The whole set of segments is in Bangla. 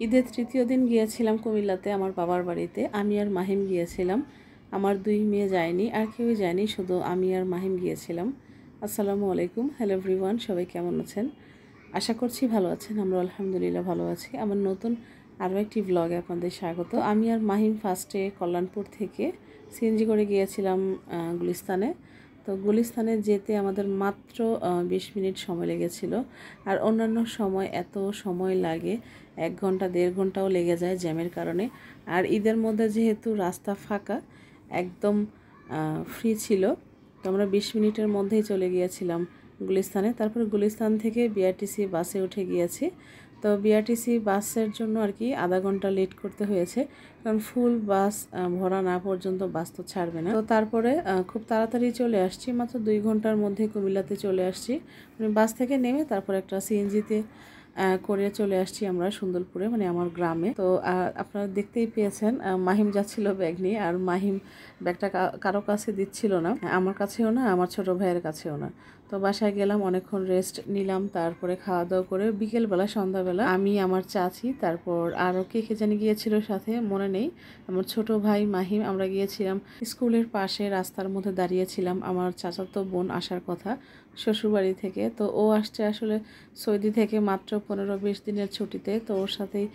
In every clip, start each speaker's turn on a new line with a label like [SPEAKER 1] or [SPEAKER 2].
[SPEAKER 1] ঈদের তৃতীয় দিন গিয়েছিলাম কুমিল্লাতে আমার বাবার বাড়িতে। আমি আর মাহিম গিয়েছিলাম, আমার দুই মেয়ে যায়নি, আর কেউই যায়নি, শুধু আমি আর মাহিম গিয়েছিলাম। আসসালামু আলাইকুম, হ্যালো এভরিওয়ান, সবাই কেমন আছেন? আশা করছি ভালো আছেন। আমরা আলহামদুলিল্লাহ ভালো আছি। আমার নতুন আরও একটি ব্লগে আপনাদের স্বাগত। আমি আর মাহিম ফার্স্টে কল্যাণপুর থেকে সিএনজি করে গিয়েছিলাম গুলিস্তানে। তো গুলিস্তানে যেতে আমাদের মাত্র 20 মিনিট সময় লেগেছিল। আর অন্যান্য সময় এত সময় লাগে, 1 ঘন্টা 1.5 ঘন্টাও লেগে যায় জ্যামের কারণে। আর ঈদের মধ্যে যেহেতু রাস্তা ফাঁকা, একদম ফ্রি ছিল, তো আমরা 20 মিনিটের মধ্যেই চলে গিয়েছিলাম গুলিস্তানে। তারপর গুলিস্তান থেকে বিআরটিসি বাসে উঠে গিয়েছি। তো বিআরটিসি বাসের জন্য আর কি আধা ঘন্টা লেট করতে হয়েছে, কারণ ফুল বাস ভরা না পর্যন্ত বাস তো ছাড়বে না। তো তারপরে খুব তাড়াতাড়ি চলে আসছি, মাত্র 2 ঘন্টার মধ্যে কুমিল্লাতে চলে আসছি। মানে বাস থেকে নেমে তারপর একটা সিএনজিতে করে চলে আসছি আমরা সুন্দরপুরে, মানে আমার গ্রামে। তো আপনারা দেখতেই পেয়েছেন মাহিম যাচ্ছিল ব্যাগ নিয়ে, আর মাহিম ব্যাগটা কারো কাছে দিচ্ছিল না, আমার কাছেও না, আমার ছোট ভাইয়ের কাছেও না। তো বাসায় গেলাম, অনেকক্ষণ রেস্ট নিলাম, তারপরে খাওয়া দাওয়া করে বিকেলবেলা সন্ধ্যাবেলা আমি, আমার চাচি, তারপর আরও কে কে জানি গিয়েছিল সাথে, মনে নেই, আমার ছোট ভাই মাহিম, আমরা গিয়েছিলাম স্কুলের পাশে রাস্তার মধ্যে দাঁড়িয়েছিলাম। আমার চাচাতো বোন আসার কথা শ্বশুরবাড়ি থেকে, তো ও আসছে আসলে সৌদি থেকে মাত্র 15-20 দিনের ছুটিতে। তো ওর সাথেই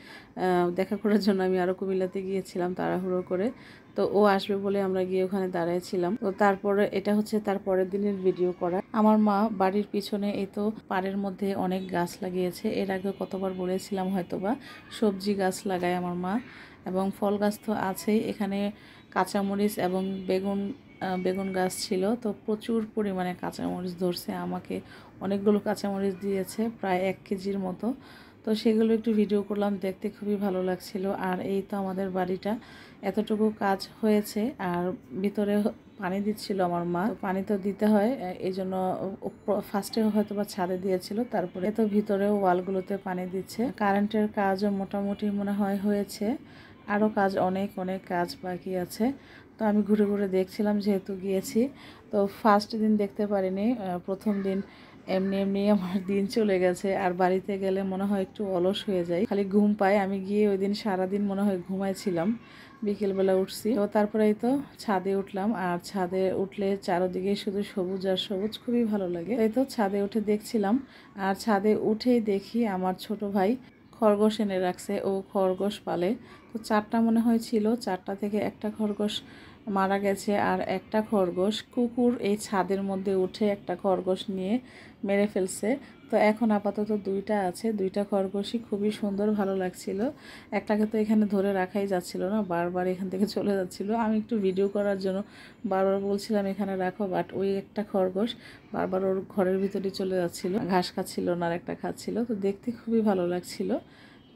[SPEAKER 1] দেখা করার জন্য আমি আরও কুমিল্লাতে গিয়েছিলাম তাড়াহুড়ো করে। তো ও আসবে বলে আমরা গিয়ে ওখানে দাঁড়াইছিলাম। তো তারপরে এটা হচ্ছে তার পরের দিনের ভিডিও করা। আমার মা বাড়ির পিছনে এই তো পাড়ের মধ্যে অনেক গাছ লাগিয়েছে, এর আগে কতবার বলেছিলাম হয়তোবা, সবজি গাছ লাগায় আমার মা, এবং ফল গাছ তো আছেই। এখানে কাঁচামরিচ এবং বেগুন গাছ ছিল, তো প্রচুর পরিমাণে কাঁচামরিচ ধরছে, আমাকে অনেকগুলো কাঁচামরিচ দিয়েছে, প্রায় 1 কেজির মতো। তো সেগুলো একটু ভিডিও করলাম, দেখতে খুবই ভালো লাগছিল। আর এই তো আমাদের বাড়িটা এতটুকু কাজ হয়েছে, আর ভিতরে পানি দিচ্ছিল আমার মা। পানি তো দিতে হয়, এই জন্য ফার্স্টে হয়তো বা ছাদে দিয়েছিল, তারপরে তো ভিতরেও ওয়ালগুলোতে পানি দিচ্ছে। কারেন্টের কাজও মোটামুটি মনে হয় হয়েছে, আরও কাজ অনেক অনেক কাজ বাকি আছে। তো আমি ঘুরে ঘুরে দেখছিলাম যেহেতু গিয়েছি। তো ফার্স্ট দিন দেখতে পারিনি, প্রথম দিন এমনি এমনি আমার দিন চলে গেছে। আর বাড়িতে গেলে মনে হয় একটু অলস হয়ে যায়, খালি ঘুম পায়। আমি গিয়ে ওই দিন সারাদিন মনে হয় ঘুমাইছিলাম, বিকেলবেলা উঠছি। তো তারপরে এই তো ছাদে উঠলাম, আর ছাদে উঠলে চারদিকে শুধু সবুজ আর সবুজ, খুবই ভালো লাগে। এই তো ছাদে উঠে দেখছিলাম, আর ছাদে উঠেই দেখি আমার ছোট ভাই খরগোশ এনে রাখছে, ও খরগোশ পালে। তো 4টা মনে হয় ছিল, 4টা থেকে একটা খরগোশ মারা গেছে, আর একটা খরগোশ কুকুর এই ছাদের মধ্যে উঠে একটা খরগোশ নিয়ে মেরে ফেলছে। তো এখন আপাতত 2টা আছে, 2টা খরগোশই খুবই সুন্দর, ভালো লাগছিল। একটাকে তো এখানে ধরে রাখাই যাচ্ছিল না, বারবার এখান থেকে চলে যাচ্ছিল। আমি একটু ভিডিও করার জন্য বারবার বলছিলাম এখানে রাখো, বাট ওই একটা খরগোশ বারবার ওর ঘরের ভিতরে চলে যাচ্ছিল, ঘাস খাচ্ছিল না, আর একটা খাচ্ছিল। তো দেখতে খুবই ভালো লাগছিল।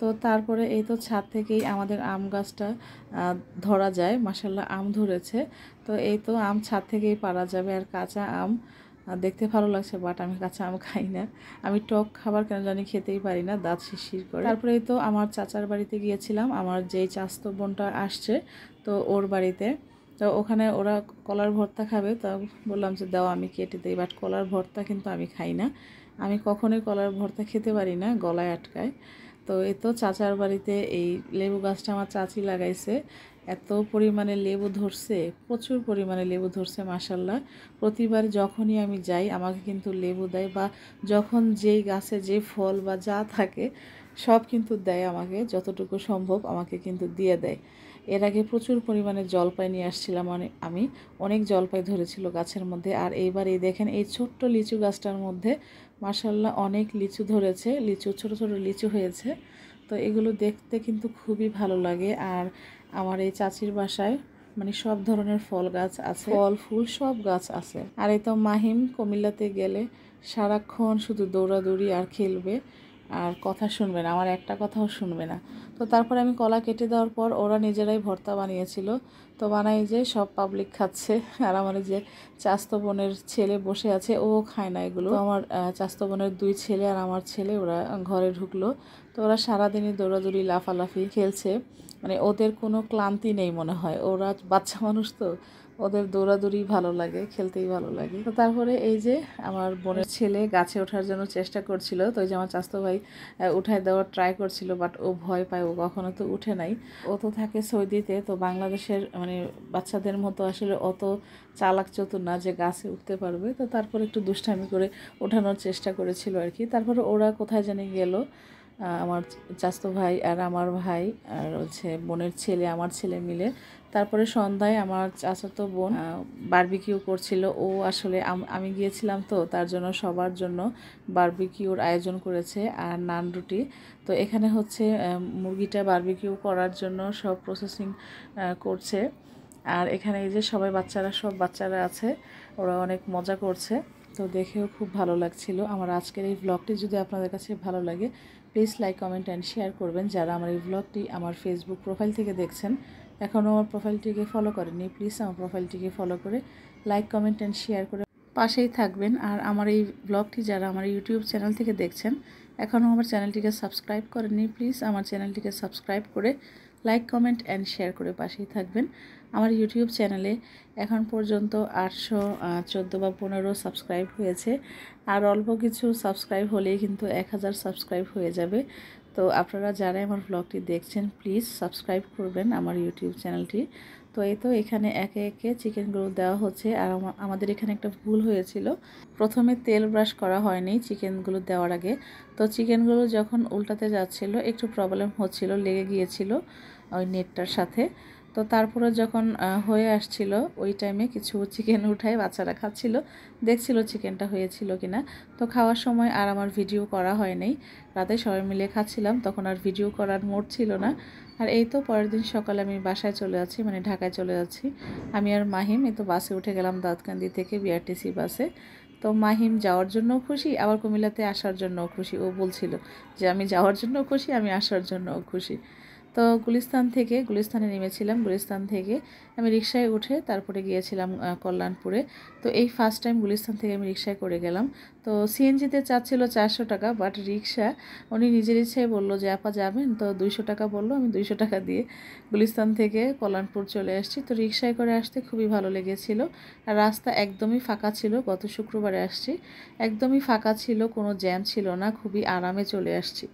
[SPEAKER 1] তো তারপরে এই তো ছাদ থেকেই আমাদের আম গাছটা ধরা যায়, মাশাআল্লাহ আম ধরেছে। তো এই তো আম ছাদ থেকেই পাড়া যাবে। আর কাঁচা আম দেখতে ভালো লাগছে, বাট আমি কাঁচা আম খাই না, আমি টক খাবার কেন জানি খেতেই পারি না, দাঁত শিরশির করে। তারপরে এই তো আমার চাচার বাড়িতে গিয়েছিলাম, আমার যেই চাচাতো বোনটা আসছে, তো ওর বাড়িতে। তো ওখানে ওরা কলার ভর্তা খাবে, তো বললাম যে দাও আমি কেটে দিই, বাট কলার ভর্তা কিন্তু আমি খাই না, আমি কখনোই কলার ভর্তা খেতে পারি না, গলায় আটকায়। তো এই তো চাচার বাড়িতে এই লেবু গাছটা আমার চাচি লাগাইছে, এত পরিমাণে লেবু ধরছে, প্রচুর পরিমাণে লেবু ধরছে মাশাআল্লাহ। প্রতিবার যখনই আমি যাই আমাকে কিন্তু লেবু দেয়, বা যখন যেই গাছে যে ফল বা যা থাকে সব কিন্তু দেয় আমাকে, যতটুকু সম্ভব আমাকে কিন্তু দিয়ে দেয়। এর আগে প্রচুর পরিমাণে জলপাই নিয়ে আসছিলাম, আমি অনেক জলপাই ধরেছিল গাছের মধ্যে। আর এইবার এই দেখেন এই ছোট্ট লিচু গাছটার মধ্যে মাশাআল্লাহ অনেক লিচু ধরেছে, লিচু ছোট ছোট লিচু হয়েছে। তো এগুলো দেখতে কিন্তু খুবই ভালো লাগে। আর আমার এই চাচির বাসায় মানে সব ধরনের ফল গাছ আছে, ফল ফুল সব গাছ আছে। আর এই তো মাহিম কুমিল্লাতে গেলে সারাক্ষণ শুধু দৌড়াদৌড়ি আর খেলবে, আর কথা শুনবে না, আমার একটা কথাও শুনবে না। তো তারপরে আমি কলা কেটে দেওয়ার পর ওরা নিজেরাই ভর্তা বানিয়েছিল, তো বানাই যে সব পাবলিক খাচ্ছে। আর আমার যে চাস্তো বোনের ছেলে বসে আছে, ও খায় না এগুলো। তো আমার চাস্তো বোনের 2 ছেলে আর আমার ছেলে, ওরা ঘরে ঢুকলো। তো ওরা সারাদিনই দৌড়াদৌড়ি লাফালাফি খেলছে, মানে ওদের কোনো ক্লান্তি নেই মনে হয়, ওরা বাচ্চা মানুষ তো ওদের দৌড়াদৌড়ি ভালো লাগে, খেলতেই ভালো লাগে। তো তারপরে এই যে আমার বোনের ছেলে গাছে ওঠার জন্য চেষ্টা করছিল, তো ওই যে আমার চাচাতো ভাই উঠায় দেওয়ার ট্রাই করছিল, বাট ও ভয় পায়, ও কখনো তো উঠে নাই। ও তো থাকে সৌদিতে, তো বাংলাদেশের মানে বাচ্চাদের মতো আসলে অত চালাক চতুর না যে গাছে উঠতে পারবে। তো তারপরে একটু দুষ্টামি করে ওঠানোর চেষ্টা করেছিল আর কি। তারপরে ওরা কোথায় জানি গেল, আমার চাচাতো ভাই আর আমার ভাই আর হচ্ছে বোনের ছেলে আমার ছেলে মিলে। তারপরে সন্ধ্যায় আমার চাচাতো বোন বারবিকিউ করছিল। ও আসলে আমি গিয়েছিলাম, তো তার জন্য সবার জন্য বারবিকিউর আয়োজন করেছে আর নান রুটি। তো এখানে হচ্ছে মুরগিটা বারবিকিউ করার জন্য সব প্রসেসিং করছে। আর এখানে এই যে সব বাচ্চারা আছে, ওরা অনেক মজা করছে। তো দেখেও খুব ভালো লাগছিল। আমার আজকের এই ব্লগটি যদি আপনাদের কাছে ভালো লাগে, please like, comment and share করবেন। যারা আমার এই ব্লগটি আমার ফেসবুক প্রোফাইল থেকে দেখছেন, এখনও আমার প্রোফাইলটিকে ফলো করেননি, প্লিজ আমার প্রোফাইলটিকে ফলো করে লাইক, কমেন্ট অ্যান্ড শেয়ার করে পাশেই থাকবেন। আর আমার এই ব্লগটি যারা আমার ইউটিউব চ্যানেল থেকে দেখছেন, এখনও আমার চ্যানেলটিকে সাবস্ক্রাইব করেননি, প্লিজ আমার চ্যানেলটিকে সাবস্ক্রাইব করে লাইক, কমেন্ট অ্যান্ড শেয়ার করে পাশেই থাকবেন। আমার ইউটিউব চ্যানেলে এখন পর্যন্ত 814 বা 15 সাবস্ক্রাইব হয়েছে। আর অল্প কিছু সাবস্ক্রাইব হলেই কিন্তু 1000 সাবস্ক্রাইব হয়ে যাবে। তো আপনারা যারা আমার ব্লগটি দেখছেন, প্লিজ সাবস্ক্রাইব করবেন আমার ইউটিউব চ্যানেলটি। তো এই তো এখানে একে একে চিকেনগুলো দেওয়া হচ্ছে। আর আমাদের এখানে একটা ভুল হয়েছিল, প্রথমে তেল ব্রাশ করা হয়নি চিকেনগুলো দেওয়ার আগে। তো চিকেনগুলো যখন উল্টাতে যাচ্ছিল একটু প্রবলেম হচ্ছিল, লেগে গিয়েছিল ওই নেটটার সাথে। তো তারপরে যখন হয়ে আসছিল, ওই টাইমে কিছু চিকেন উঠায় বাচ্চারা খাচ্ছিল, দেখছিল চিকেনটা হয়েছিল কিনা। তো খাওয়ার সময় আর আমার ভিডিও করা হয়নি, রাতে সবাই মিলে খাচ্ছিলাম, তখন আর ভিডিও করার মোড ছিল না। আর এই তো পরের দিন সকালে আমি বাসায় চলে যাচ্ছি, মানে ঢাকায় চলে যাচ্ছি। আমি আর মাহিম এই তো বাসে উঠে গেলাম দাউদকান্দি থেকে বিআরটিসি বাসে। তো মাহিম যাওয়ার জন্যও খুশি, আবার কুমিল্লাতে আসার জন্যও খুশি। ও বলছিল যে আমি যাওয়ার জন্যও খুশি, আমি আসার জন্যও খুশি। তো গুলিস্তানে নেমেছিলাম। গুলিস্তান থেকে আমি রিকশায় উঠে তারপরে গিয়েছিলাম কল্যাণপুরে। তো এই ফার্স্ট টাইম গুলিস্তান থেকে আমি রিকশায় করে গেলাম। তো সিএনজিতে চাচ্ছিল 400 টাকা, বাট রিকশা উনি নিজের ইচ্ছায় বললো যে আপা যাবেন, তো 200 টাকা বললো। আমি 200 টাকা দিয়ে গুলিস্তান থেকে কল্যাণপুর চলে আসছি। তো রিকশায় করে আসতে খুবই ভালো লেগেছিল। আর রাস্তা একদমই ফাঁকা ছিল, গত শুক্রবারে আসছি, একদমই ফাঁকা ছিল, কোনো জ্যাম ছিল না, খুবই আরামে চলে আসছি।